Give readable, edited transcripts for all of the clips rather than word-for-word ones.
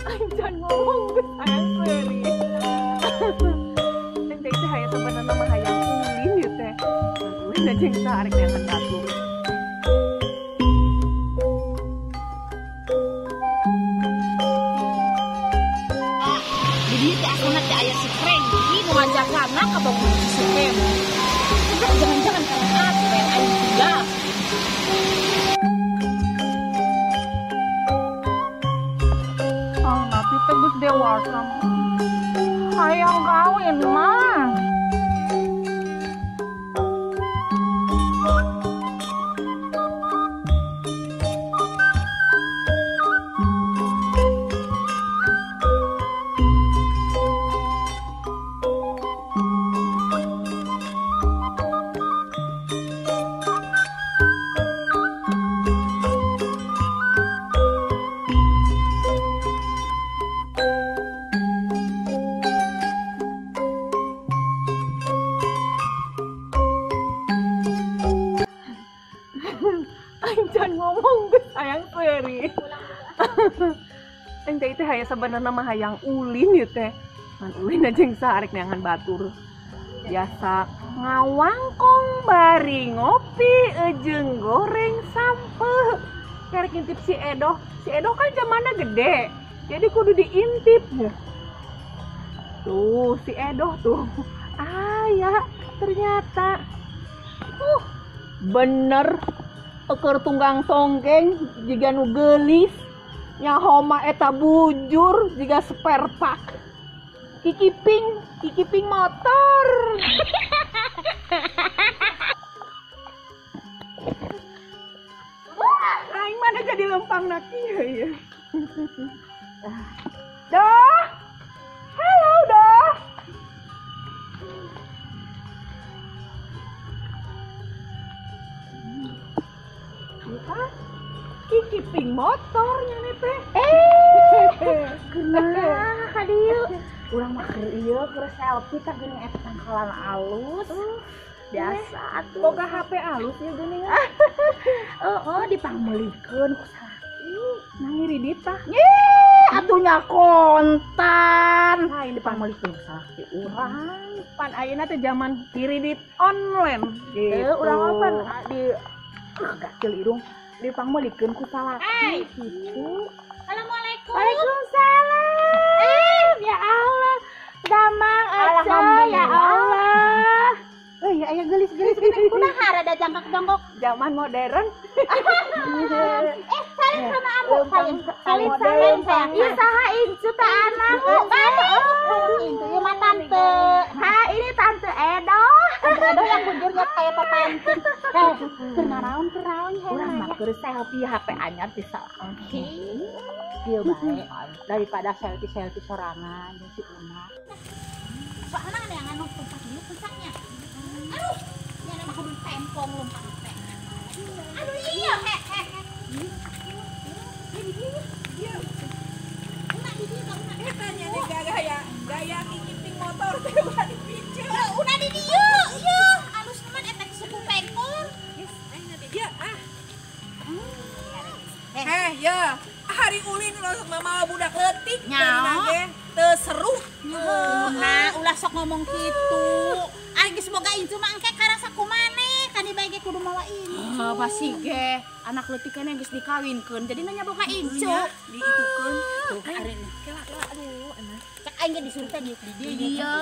Ancan ngomong sayang seri. Ente itu hayang sebenarnya mah hayang ulin ya teh. Ulin aja yang tarik dengan batur. Jadi teh aku nanti ayah si Frank ini mau ngajak anak ke bangun si Kem. Jangan-jangan karena aku yang ayah juga. Ah, nanti tegus dewasa. Hayang kawin mah. Ancan ngomong sayang seri. Ente itu hayang sebenarnya mah hayang ulin ya teh. Ulin aja yang sarik neangan batur. Biasa ngawangkong bari ngopi ejeng goreng sampe. Karek ngintip si Edoh. Si Edoh kan zamannya gede. Jadi kudu diintip. Tuh si Edoh tuh. Ya ternyata. Bener. Eker tunggang tonggeng jika nu gelis nyahoma eta bujur jika spare pak kikiping motor. Aing mana jadi lempang nak ieu ya. Dah. Halo dah. Kikiping motornya nih teh. Kenapa kadieu? Urang mah keur ieu keur selfie teh geuning eta tangkalan alus. Biasa atuh. Boga HP alus ya geuning. Dipangmeulikeun ku salaki. Nangiri ditah. Atunya kontan. Lain Dipangmeulikeun ku salaki urang. Pan ayeuna teh zaman kiridit online. Gitu. Urang apa di gacil irung dipangmeulikeun ku salaki gitu. Assalamualaikum. Waalaikumsalam. Ya Allah. Damang aja ya Allah. Ya aya gelis-gelis gitu. Kunaha rada jangkak-jangkok. Zaman modern. Salim sama ambu. Salim sayang. Ieu saha incu teh anak. Incu ieu mah tante. Ini tante Edo. Tante Edo yang bujurnya kayak papantin. Keur naraon Urang mah keur selfie HP anyar di salaki. Ieu bae daripada selfie sorangan jeung si Una. soalnya ada yang anu tempat dulu puncaknya. Aduh, ya nama kudu tempong lompat teh. Aduh iya, Iya. Una di dieu, una. Tanya nih gaya kikiting motor teh ulah dipicil. Una di dieu, ieu. Alus teman eta suku pengkor. Geus, aing nanti dia ya. Hari ulin ulah mama budak leutik Nyaho. ge teu seru. Nah, ulah sok ngomong gitu. Ari geus boga incu mah engke karasa kumaneh, kan dibae ge kudu mawa incu. Pasti ge anak leutikana geus dikawinkeun jadi nanya boga incu. Diitukeun. Tuh, ari Kela aduh enak. cek aing ge disuruh teh di dieu.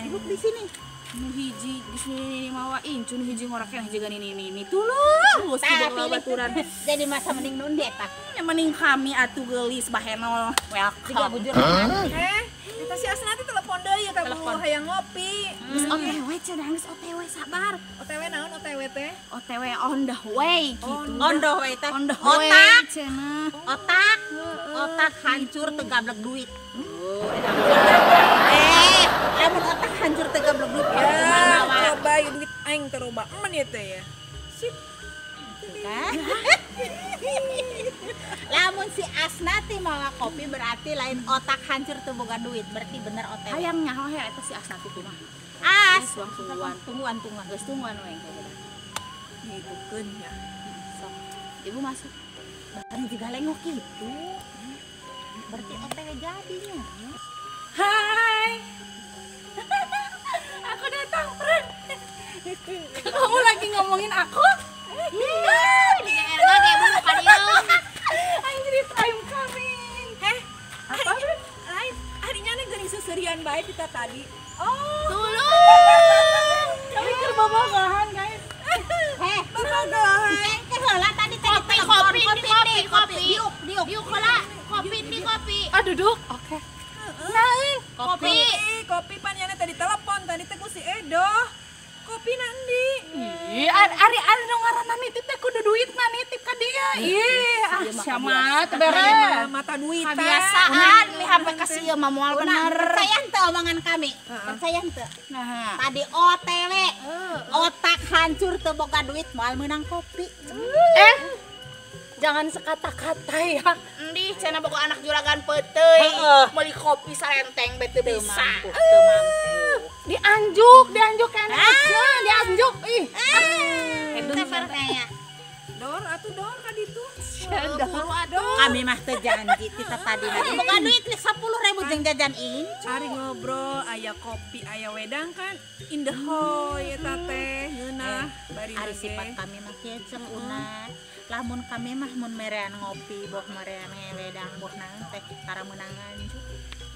Duduk di sini. Nu hiji geus nini mawa incu nu hiji ngorakeun hiji gani nini tulus Tapi baturan. jadi masa mending nun deh, Pak. Ya mending kami atuh geulis bahenol Tiga welcome. bujur. Eta si Asna teh telepon deui ka Telepon. hayang ngopi. Geus OTW cenah geus OTW sabar. OTW naon OTW teh? OTW on the way gitu. On the way teh. On the way Otak, cenah. otak hancur teu gablek duit. Lamun otak hancur teu gablek duit. Ya, coba ieu duit aing teh loba emen ieu teh ya. Sip. Lamun si Asna teh mawa kopi berarti lain otak hancur teu boga duit, berarti bener OTW. Hayang nyaho he eta si Asna teh kumaha. As, Suang-suang. tungguan. Geus tungguan we. Diitukeun ya. Sok. Ibu masuk. Bari juga lengok gitu. Berarti OTW jadinya. Hai. Aku datang, Fred. Kamu lagi ngomongin aku? Iya. Di RG dia buru ka dieu. Aing jadi time coming. Apa? Lain, harinya nih geuning seuseurean bae kita tadi. Oh. Tulung. Kami keur bobogohan, guys. Bobogohan. Heula tadi teh Kopi. Diuk heula. Kopi. Ah, duduk. Oke. Naeun. Kopi pan yana tadi telepon tadi teh ku si Edo. Kopi nanti. Ih, ari nu ngaranna nitip teh kudu duitna nitip ka dia. Ih, sia teu beres. Mata duit. Kebiasaan li HP ka sieu mah moal bener. Percaya henteu omongan kami. Percaya henteu. Nah, Tadi OTW. Otak hancur teu boga duit moal meunang kopi. jangan sekata-kata ya. Endih cenah boga anak juragan peuteuy. Meuli kopi sarenteng bete bisa. Teu mampu. Dianjuk kenehna, dianjuk. Ih. Teu percaya. Dor atuh dor ka ditu. Buru atuh. Kami mah teu janji kita tadi lagi boga duit 10.000 jeung jajan Ari ngobrol aya kopi aya wedang kan indehoy eta teh ngeunah bari Ari sifat kami mah kieu ceuk una. Lamun kami mah mun merean ngopi boh merean ngewedang boh naon teh kara meunangan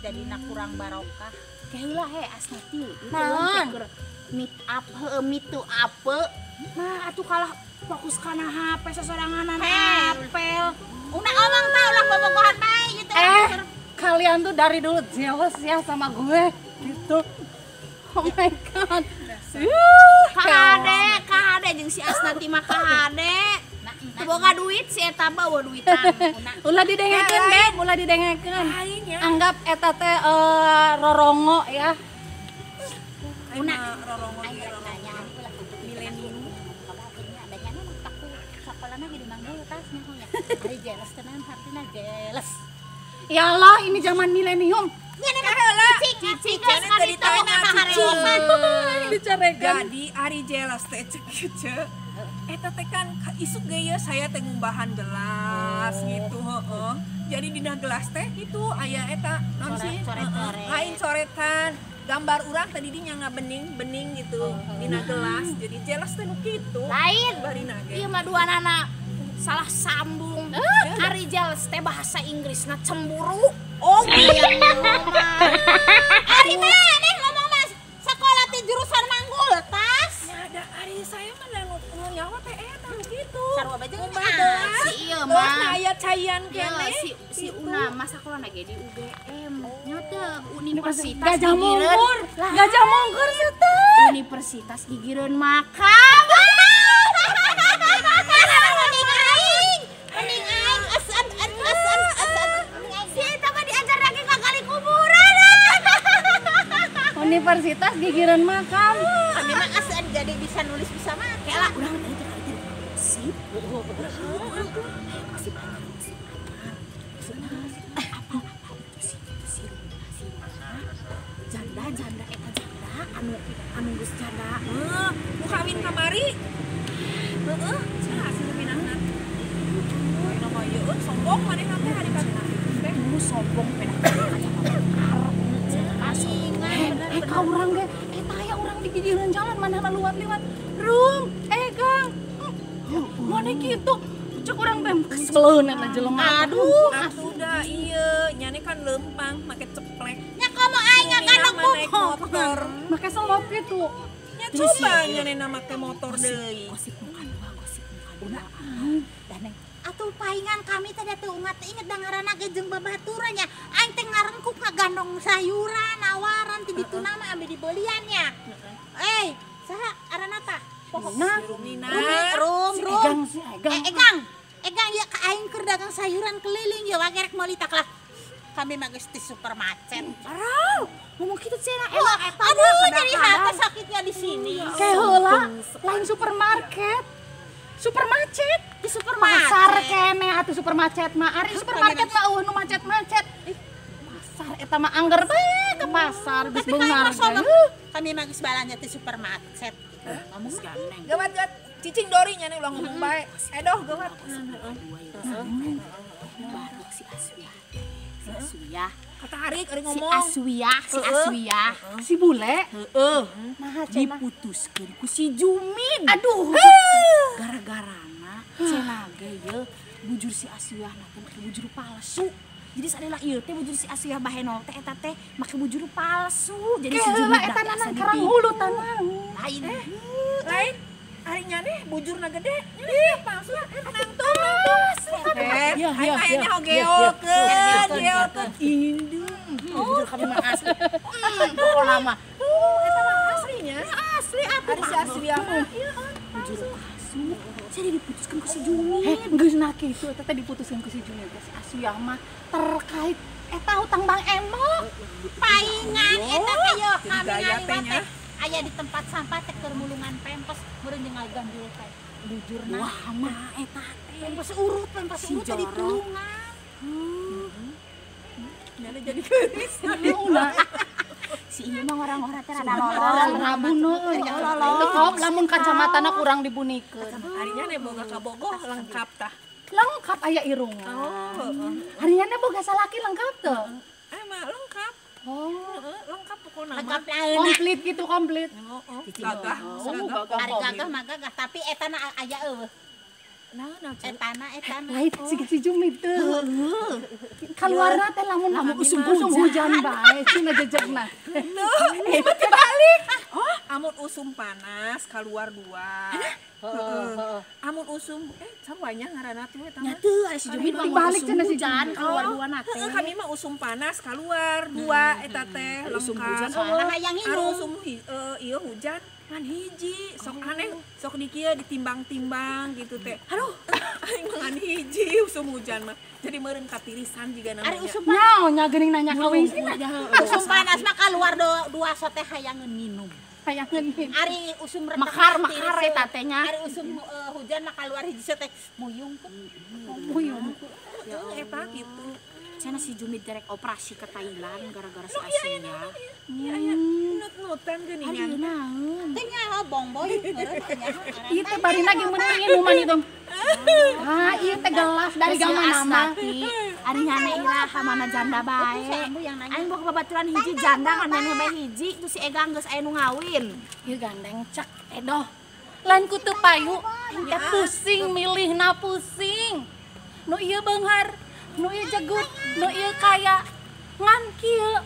jadina kurang barokah. Kaheula he asna ti. Naon? Meet up. Nah, atuh kalah fokus kana HP sasoranganan apel. Una omong tau lah bobogohan bae gitu. Kalian tuh dari dulu jealous ya sama gue gitu. Oh my god. Kahade jeung si Asna ti mah kahade. Teu boga duit si eta bawa duitan. Ulah didengekeun be, ulah didengekeun. Anggap eta teh rorongo ya. una rorongo milenium sekolahnya jadi manggil tasnya hari jelas tenan hartina jelas. Ya Allah, ini zaman milenium. Jadi ari jelas teh cek eta teh kan isuk ge ya saya teh ngumbahan gelas gitu heeh. Jadi dina gelas teh itu aya eta naon sih? Lain coretan gambar urang tadi dinya bening gitu dina gelas. Jadi jelas teh nu kitu. Lain. Barina ge. Ieu mah duanana salah sambung. Ari jelas teh bahasa Inggrisna cemburu. Oh iya. Ari maneh ngomong Mas, sekolah teh jurusan manggul tas. Ada ari saya mah nu nyawa teh eta nu kitu. Sarua baju Si ieu mah aya cayan kene. Si Una mah sakolana ge di UGM. Nya teh Universitas Gajah Mungkur. Gajah Mungkur teh. Universitas Gigireun Makam. Mending aing asan. Si eta mah diajar lagi kali kuburan. Universitas Gigireun Makam. Kami mah asan jadi bisa nulis bisa make lah. Urang teh kali sip. Janda eta anu geus janda. Nu kawin kamari. Heeh, cenah asli pinahna. Anu mah ieu sombong manehna teh hari kawin teh. Nu sombong pedah ka urang ge eta aya urang di gigireun jalan manehna luwat-liwat. Rum, Gang. Mana kitu? Cek urang teh keseleun eta jelema. Aduh, Atuh da ieu nyane kan lempang make ceplek. nya komo aing ngagandok naik motor. Make selop kitu. Nya coba nyane make motor deui. Gosip muka dua. daneng. Atuh paingan kami teh teu ingat da ngaranna ge jeung babaturan nya. Aing teh ngarengkuk ngagandong sayuran, awaran ti dituna mah ambe dibelian nya. Saha aranna tah? Nah, Rumina. Rum. Egang si Egang. Egang ya ka aing keur dagang sayuran keliling ya wagerek meuli tak lah. Kami mah geus di supermarket. Parau, ngomong kitu cenah Wah, emang eta aduh jadi hata sakitnya di sini. kayak heula lain supermarket. Supermarket Di supermarket. pasar kene atuh supermarket mah ari supermarket mah eueuh nu macet-macet. Pasar eta mah angger bae ke pasar geus Tapi beungar. kami mah geus balanja di supermarket. Ngomong Gawat cicing dorinya nih ulah ngomong bae. Edoh geumat. Baru si Aswiyah. Katarik ari Si ngomong. Aswiyah. Si bule. Diputuskeun ku si Jumin. Aduh. Gara-garana cenah ge ye bujur si Aswiyah teh make bujur palsu. Jadi sadelah ieu teh bujur si Aswiyah bahenol teh eta teh make bujur palsu. Jadi si Jumin eta nana karang hulu tanah. Lain ari nyane bujurna gede. Nyane palsu nang tuh. Kayaknya geokeun indung. Bujur kami mah asli. Pokona mah. Eta mah aslinya. Asli atuh. Ari si Aswiyah mah. Bujur palsu. Saya diputuskan ku si Jumin. Geus na kitu eta teh diputuskeun ku si Jumin teh si Aswiyah mah terkait eta hutang Bang Eno. Paingan eta kayo kami gaya ngali tehnya. teh aya di tempat sampah teh keur mulungan pempes meureun jeung gandul teh. Bujurna. Wah mah eta teh Pempes urut teh di tulungan. Nyane jadi geulis. Si ieu mah orang-orang teh rada lolol. Rabun tekop lamun kacamatana kurang dibunikeun. Ari nyane boga kabogoh lengkap tah. Lengkap aya irungna. Harinya boga salaki lengkap teu. Mah lengkap. Lengkap pokona. Lengkap laeuna. Komplit gitu komplit. Gagah. Ari gagah mah gagah tapi eta na aya eueuh. Nah, Etana. Lain si Jumit teu. Kaluarna teh lamun usum-usum hujan bae cina jejegna. Hebat balik. Amun usum panas keluar dua. Amun usum sarwanya ngaranna tuh eta mah. Teu si Jumit balik cina si hujan keluar dua na teh. Kami mah usum panas keluar dua eta teh lengkap. Soalna hayang Anu hirup. usum ieu hujan kan hiji sok aneh sok di kieu ditimbang-timbang gitu teh. Aduh, aing mah ngan hiji usum hujan mah. Jadi meureun katirisan jiga namanya. Ari usum Nya geuning nanya kawin sih. usum panas mah keluar dua so teh hayangeun minum. Hayangeun Ari usum rendah makar eta teh nya. Ari usum hujan mah keluar hiji so teh muyung. Muyung. Eta gitu. Cenah si Jumit derek operasi ke Thailand gara-gara si Iya, Asia. nut-nutan geuningan. Teh nya bongboy meureun nya. Ieu teh barina ge meuning minuman itu. Ieu teh gelas dari gaman nama. Ari nyane ira mana janda bae. Aing boga babaturan hiji janda kan nenek bae hiji tu si Egang geus aya nu ngawin. Ieu gandeng cek edoh. Lain ku teu payu, teh pusing milihna pusing. Nu ieu beunghar, nu ieu jegut, nu ieu kaya. Ngan kieu,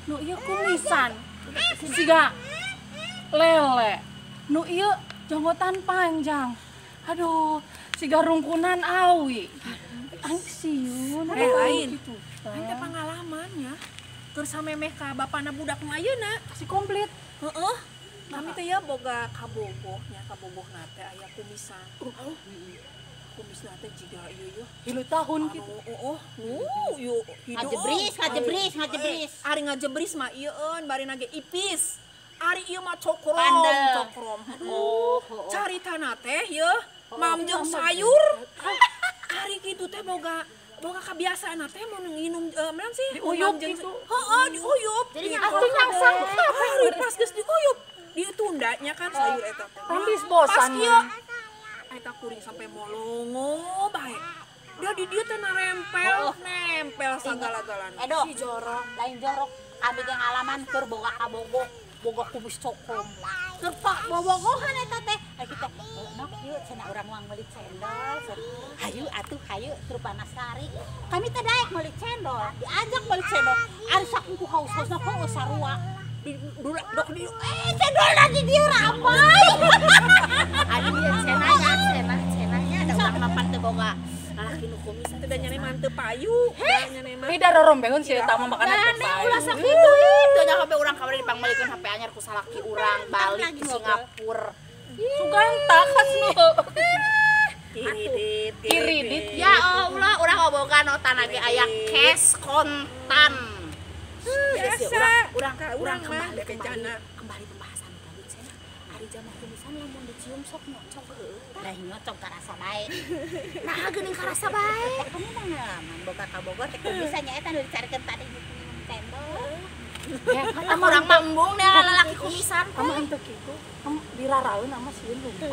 nu ieu kumisan. Siga lele. Nu ieu janggotan panjang. Aduh, siga rungkunan awi. Aing siun. Lain. Aing teh pengalamannya. Keur samemeh ka bapana budak nu ayeuna. Si komplit. Heeh. Kami teh ya boga kabogohnya, kabogohna teh aya kumisan. Kumisna teh jiga ieu yeuh. 3 tahun gitu. Yuk Ngajebris. Ari ngajebris mah ieueun bari nage ipis. Ari ieu mah cokrom. Caritana teh yeuh, mam jeung sayur. Ari kitu teh boga kebiasaan teh mau nginum naon sih? Diuyup gitu. Heeh, diuyup. Jadi atuh nyangsang hari pas geus diuyup. Ditundanya kan sayur eta teh. Tambis bosan. Pas ieu eta kuring sampai molongo bae. Dia di dieu teh nempel sagala-galana. Edo, lain jorok. Abi ge ngalaman keur boga kabogoh, boga kumis cokrom. Keur bobogohan eta teh. Ari kita, "Nok, ieu cenah urang mah meuli cendol." Hayu atuh, hayu keur panasari. Kami teh daek meuli cendol, diajak meuli cendol. Ari saking ku haus-hausna kok sarua. Dok di cendolna di dieu ramai. Ari ieu cenahnya ada urang mapan teu boga. Lalaki nu kumis Teu da nyane manteu payu, da nyane mah. Beda rorombeun sih eta mah makanan Nah, ulah sakitu teu nya HP urang kamari dipangmelikeun HP anyar ku salaki urang balik ke Singapura. Suganta khas nu. Iridit. Ya Allah, urang boga nota lagi aya cash kontan. Biasa. Urang mah bekencana. kembali pembahasan tadi cenah. Ari zaman kumisan lamun dicium sok nyocok heuh. Lah nyocok ka rasa bae. Nah, geuning ka rasa bae. Kamu mah ngalaman boga ka Bogor teh kumisan nya eta nu dicarikeun tadi di cendol. Ya, orang mambung nih lalaki kumisan. Kamu ente kitu, kamu diraraeun sama sieun lupa.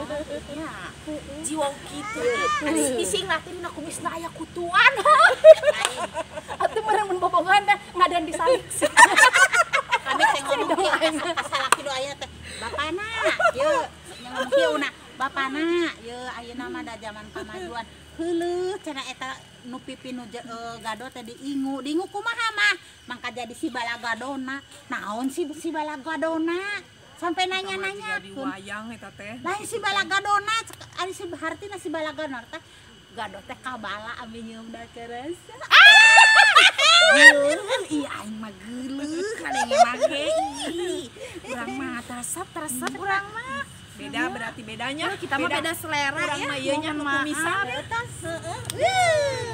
Ya, jiwa kitu. Ising teh dina kumisna aya kutuan. Atuh meureun mun bobogan teh ngadan disalik. Kami teh ngomong pas salaki do aya teh. Bapana, yeu ngomong kieu na. Bapana, yeu ayeuna mah da zaman kamajuan. Heuleuh cenah eta nu pipi nu gado teh diingu kumaha mah mangka jadi si balagadona. Naon si balagadona? Sampai nanya-nanya di wayang eta teh. Lain si balagadona, ari si hartina si balagadona teh gado teh kabala abi nyeum da kerasa. Ih aing mah geuleuh kadenge mage. Urang mah teresep urang mah. Beda berarti bedanya. Kita mah beda selera urang ya. mah ieu nya nu kumisan.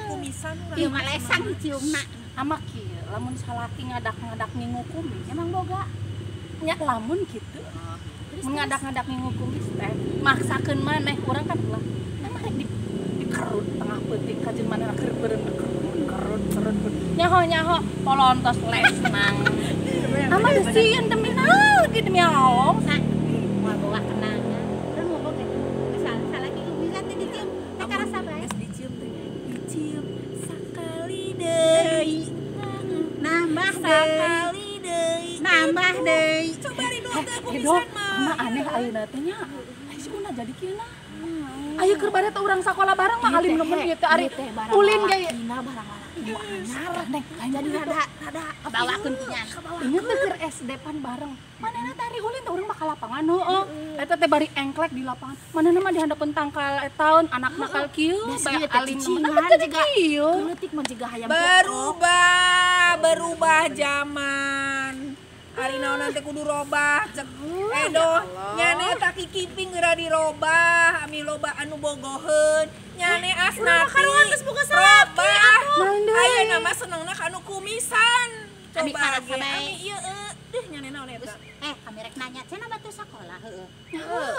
Kumisan urang. Ieu mah lesang diciumna. Ama kieu lamun salaki ngadak-ngadak ngingu kumis emang boga. Nya lamun kitu. Mun ngadak-ngadak ngingu kumis teh maksakeun maneh urang kan ulah. Emang rek dikerut tengah peuting ka jeung maneh keur beureum kerut. Nyaho polontos lesnang. Ama sieun demi naon demi aong. Moal boga kenangan. Terus mau boga salaki kumisan teh dicium. Teh karasa bae. Geus dicium teh. Dicium sakali deui. Nambah Sakali deui. Nambah deui. Coba rindu teh Edo, kumisan mah. ama aneh ayeuna teh nya. Ai si Una jadi kieu nah. Ayo keur bade teh urang sakola bareng mah halim nemen ieu teh ari ulin ge. Dina barang lalaki anyar neng jadi rada kabawakeun kinyan. Ingat teh keur SD pan bareng. Manehna teh ari ulin teh urang mah ka lapangan heueuh. Eta teh bari engklek di lapangan. Manehna mah di handeupeun tangkal etaun anak nakal kieu. Bae Alim cicingan juga kieu. leutik mah jiga hayam berubah zaman. Ari naon teh kudu robah cek Edo nyane eta kikiping geura dirobah ami loba anu bogoheun nyane asnati karuan geus boga salaki ayeuna mah senengna ka anu kumisan coba ge ami ieu nyane naon eta kami rek nanya cenah batu sakola heueuh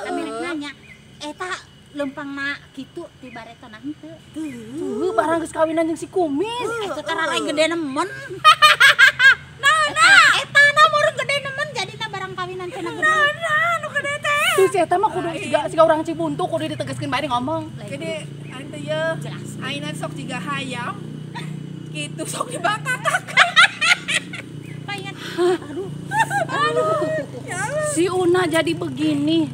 kami rek nanya eta lempangna kitu ti baretona henteu Tuh barang geus kawinan jeung si kumis. eta tarare gede nemen eta na meureun gede nemen jadina barang kawinan cenah gede anu gede teh Tuh si eta mah kudu siga urang Cibuntu kudu ditegaskeun bae ngomong. gede aing teh ieu ayeuna sok jiga hayam kitu sok dibakakak payan Si Una jadi begini.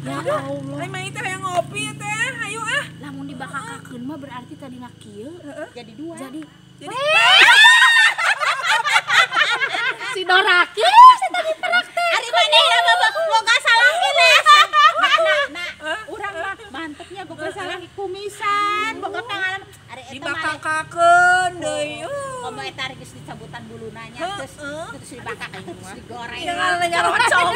Ya Allah. Ai mah teh hayang ngopi teh hayu ah lamun dibakakakeun mah berarti tadina kieu jadi dua jadi Si Doraki tadi praktek. ari manehna boga salaki les urang mah mantepnya boga salaki kumisan boga pengalaman ari eta mah dibakakakeun deui ngomong eta ari geus dicabutan buluna nya terus dibakakakeun digoreng jangan nyarocong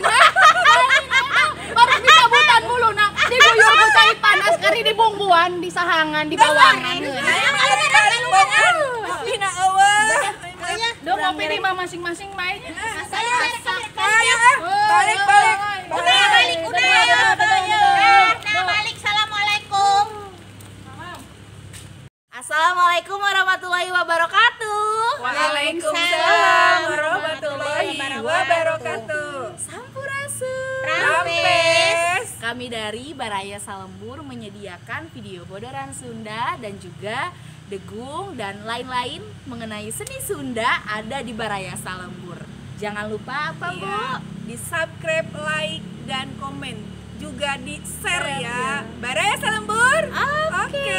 Baru dicabutan buluna, diguyur ku cai panas kari dibungbuan, di sahangan, di bawangan. Dina eueuh Dong ngopi di mah masing-masing bae. saya ayo balik udah balik assalamualaikum Assalamualaikum warahmatullahi wabarakatuh. Waalaikumsalam warahmatullahi wabarakatuh. Sampurasun. Rampes. Kami dari Baraya Salembur menyediakan video bodoran Sunda dan juga degung dan lain-lain mengenai seni Sunda ada di Baraya Salembur. Jangan lupa apa Bu? Di subscribe, like, dan komen. Juga di share ya. Baraya Salembur. Oke.